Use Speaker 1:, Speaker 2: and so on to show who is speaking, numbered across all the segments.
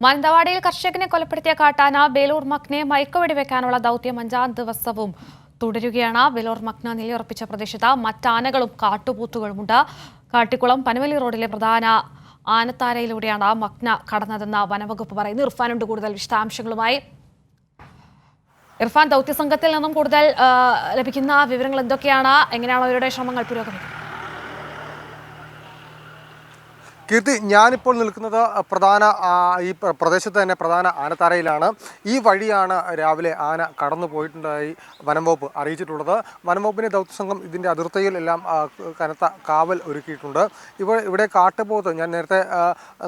Speaker 1: മാനന്തവാടിയിൽ കർഷകനെ കൊലപ്പെടുത്തിയ കാട്ടാന ബേലൂർ മക്നെ മയക്കുവെടിവെക്കാനുള്ള ദൗത്യം 5-ാം ദിവസവും തുടരുകയാണ്. ബേലൂർ മക്ന നിലയുറപ്പിച്ച പ്രദേശത്ത് മറ്റാനകളും കാട്ടുപോത്തുകളുമുണ്ട്. കാട്ടിക്കുളം പനവലി റോഡിലെ പ്രധാന ആനത്താരയിലൂടെയാണ് മക്ന കടന്നതെന്ന് വനവകുപ്പ് പറയുന്നു. ഇർഫാനുണ്ട് കൂടുതൽ വിശദാംശങ്ങളുമായി. ഇർഫാൻ, ദൗത്യസംഘത്തിൽ നിന്നും കൂടുതൽ ലഭിക്കുന്ന വിവരങ്ങൾ എന്തൊക്കെയാണ്? എങ്ങനെയാണ് അവരുടെ ശ്രമങ്ങൾ പുരോഗമിക്കുന്നത്?
Speaker 2: കീർത്തി, ഞാനിപ്പോൾ നിൽക്കുന്നത് ഈ പ്രദേശത്ത് തന്നെ പ്രധാന ആനത്താരയിലാണ്. ഈ വഴിയാണ് രാവിലെ ആന കടന്നു പോയിട്ടുണ്ടായി വനംവകുപ്പ് അറിയിച്ചിട്ടുള്ളത്. വനംവകുപ്പിൻ്റെ ദൗത്യസംഘം ഇതിൻ്റെ അതിർത്തിയിലെല്ലാം കനത്ത കാവൽ ഒരുക്കിയിട്ടുണ്ട്. ഇവിടെ കാട്ടുപോത്ത്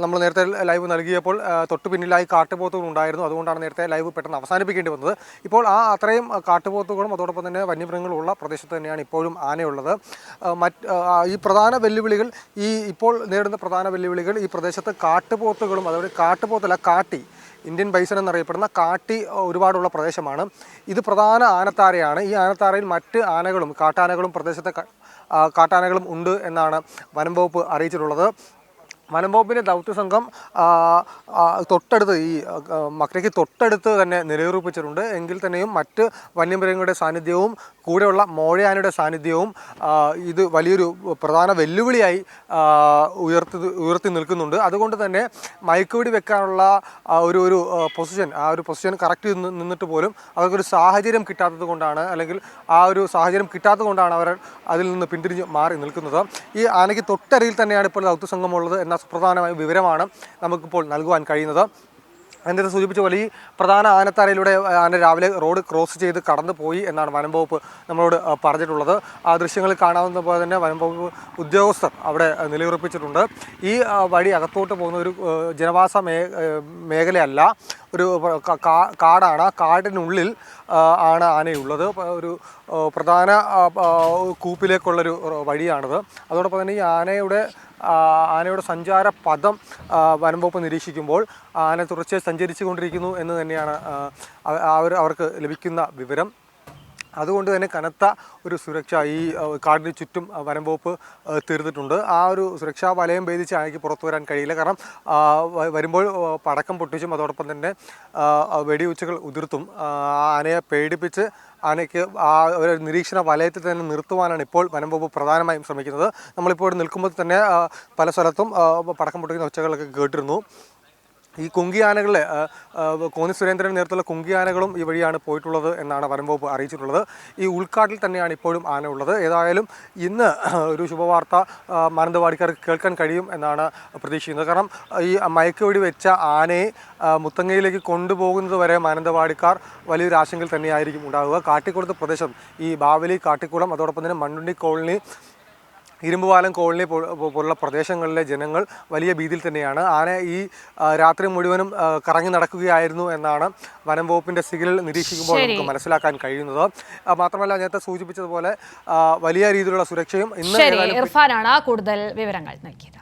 Speaker 2: നമ്മൾ നേരത്തെ ലൈവ് നൽകിയപ്പോൾ തൊട്ടു പിന്നിലായി കാട്ടുപോത്തുകൾ ഉണ്ടായിരുന്നു. അതുകൊണ്ടാണ് നേരത്തെ ലൈവ് പെട്ടെന്ന് അവസാനിപ്പിക്കേണ്ടി വന്നത്. ഇപ്പോൾ അത്രയും കാട്ടുപോത്തുകളും അതോടൊപ്പം തന്നെ വന്യമൃഗങ്ങളും ഉള്ള പ്രദേശത്ത് തന്നെയാണ് ഇപ്പോഴും ആനയുള്ളത്. ഈ പ്രധാന വെല്ലുവിളികൾ ഇപ്പോൾ നേരിടുന്ന പ്രധാന വെല്ലുവിളികൾ ഈ പ്രദേശത്ത് കാട്ടുപോത്തുകളും അതുപോലെ കാട്ടുപോത്തല്ല കാട്ടി ഇന്ത്യൻ ബൈസൺ എന്നറിയപ്പെടുന്ന കാട്ടി ഒരുപാടുള്ള പ്രദേശമാണ്. ഇത് പ്രധാന ആനത്താരയാണ്. ഈ ആനത്താരയിൽ മറ്റ് ആനകളും കാട്ടാനകളും പ്രദേശത്തെ കാട്ടാനകളും ഉണ്ട് എന്നാണ് വനം വകുപ്പ് അറിയിച്ചിട്ടുള്ളത്. വനം വകുപ്പിൻ്റെ ദൗത്യസംഘം തൊട്ടടുത്ത് ഈ മക്നയ്ക്ക് തൊട്ടടുത്ത് തന്നെ നിലയുറപ്പിച്ചിട്ടുണ്ട്. എങ്കിൽ തന്നെയും മറ്റ് വന്യമൃഗങ്ങളുടെ സാന്നിധ്യവും കൂടെയുള്ള മോഴയാനയുടെ സാന്നിധ്യവും ഇത് വലിയൊരു പ്രധാന വെല്ലുവിളിയായി ഉയർത്തി നിൽക്കുന്നുണ്ട്. അതുകൊണ്ട് തന്നെ മയക്കുവെടി വെക്കാനുള്ള ഒരു പൊസിഷൻ കറക്റ്റ് നിന്നിട്ട് പോലും അവർക്കൊരു സാഹചര്യം കിട്ടാത്തത് കൊണ്ടാണ്, അല്ലെങ്കിൽ ആ ഒരു സാഹചര്യം കിട്ടാത്തത് കൊണ്ടാണ് അവർ അതിൽ നിന്ന് പിന്തിരിഞ്ഞ് മാറി നിൽക്കുന്നത്. ഈ ആനയ്ക്ക് തൊട്ടരികിൽ തന്നെയാണ് ഇപ്പോൾ ദൗത്യസംഘമുള്ളത് എന്ന സുപ്രധാനമായ വിവരമാണ് നമുക്കിപ്പോൾ നൽകുവാൻ കഴിയുന്നത്. അതിൻ്റെ സൂചിപ്പിച്ച പോലെ ഈ പ്രധാന ആനത്താരയിലൂടെ ആന രാവിലെ റോഡ് ക്രോസ് ചെയ്ത് കടന്നു പോയി എന്നാണ് വനം വകുപ്പ് നമ്മളോട് പറഞ്ഞിട്ടുള്ളത്. ആ ദൃശ്യങ്ങളിൽ കാണാവുന്ന പോലെ തന്നെ വനം വകുപ്പ് ഉദ്യോഗസ്ഥർ അവിടെ നിലയുറപ്പിച്ചിട്ടുണ്ട്. ഈ വഴി അകത്തോട്ട് പോകുന്ന ഒരു ജനവാസ മേഖലയല്ല, ഒരു കാടാണ്. ആ കാടിനുള്ളിൽ ആണ് ആനയുള്ളത്. ഒരു പ്രധാന കൂപ്പിലേക്കുള്ളൊരു വഴിയാണിത്. അതോടൊപ്പം തന്നെ ഈ ആനയുടെ സഞ്ചാര പദം വനം വകുപ്പ് നിരീക്ഷിക്കുമ്പോൾ ആന തുടർച്ചയായി സഞ്ചരിച്ചു കൊണ്ടിരിക്കുന്നു എന്ന് തന്നെയാണ് അവർക്ക് ലഭിക്കുന്ന വിവരം. അതുകൊണ്ട് തന്നെ കനത്ത ഒരു സുരക്ഷ ഈ കാടിന് ചുറ്റും വനം വകുപ്പ് തീർത്തിട്ടുണ്ട്. ആ ഒരു സുരക്ഷാ വലയം ഭേദിച്ച് ആനയ്ക്ക് പുറത്തു വരാൻ കഴിയില്ല. കാരണം വരുമ്പോൾ പടക്കം പൊട്ടിച്ചും അതോടൊപ്പം തന്നെ വെടിയുച്ചകൾ ഉതിർത്തും ആനയെ പേടിപ്പിച്ച് ആനയ്ക്ക് ആ ഒരു നിരീക്ഷണ വലയത്തിൽ തന്നെ നിർത്തുവാനാണ് ഇപ്പോൾ വനം വകുപ്പ് പ്രധാനമായും ശ്രമിക്കുന്നത്. നമ്മളിപ്പോൾ നിൽക്കുമ്പോൾ തന്നെ പല സ്ഥലത്തും പടക്കം പൊട്ടിക്കുന്ന ഒച്ചകളൊക്കെ കേട്ടിരുന്നു. ഈ കുങ്കിയാനകളെ കോന്നി സുരേന്ദ്രൻ നേതൃത്വത്തിലുള്ള കുങ്കിയാനകളും ഈ വഴിയാണ് പോയിട്ടുള്ളത് എന്നാണ് വനം വകുപ്പ് അറിയിച്ചിട്ടുള്ളത്. ഈ ഉൾക്കാട്ടിൽ തന്നെയാണ് ഇപ്പോഴും ആന ഉള്ളത്. ഏതായാലും ഇന്ന് ഒരു ശുഭവാർത്ത മാനന്തവാടിക്കാർക്ക് കേൾക്കാൻ കഴിയും എന്നാണ് പ്രതീക്ഷിക്കുന്നത്. കാരണം ഈ മയക്കുവെടി വെച്ച ആനയെ മുത്തങ്ങയിലേക്ക് കൊണ്ടുപോകുന്നത് വരെ മാനന്തവാടിക്കാർ വലിയൊരു ആശങ്കയിൽ തന്നെയായിരിക്കും ഉണ്ടാവുക. കാട്ടിക്കുളത്ത് പ്രദേശം ഈ ബാവലി, കാട്ടിക്കുളം, അതോടൊപ്പം തന്നെ മണ്ണുണ്ടി കോളനി, ഇരുമ്പുപാലം കോളനി പോലുള്ള പ്രദേശങ്ങളിലെ ജനങ്ങൾ വലിയ ഭീതിയിൽ തന്നെയാണ്. ആന ഈ രാത്രി മുഴുവനും കറങ്ങി നടക്കുകയായിരുന്നു എന്നാണ് വനം വകുപ്പിൻ്റെ സിഗ്നൽ നിരീക്ഷിക്കുമ്പോൾ നമുക്ക് മനസ്സിലാക്കാൻ കഴിയുന്നത്. മാത്രമല്ല നേരത്തെ സൂചിപ്പിച്ചതുപോലെ വലിയ രീതിയിലുള്ള സുരക്ഷയും ഇന്ന്
Speaker 1: ഇർഫാനാണ് കൂടുതൽ വിവരങ്ങൾ നൽകിയത്.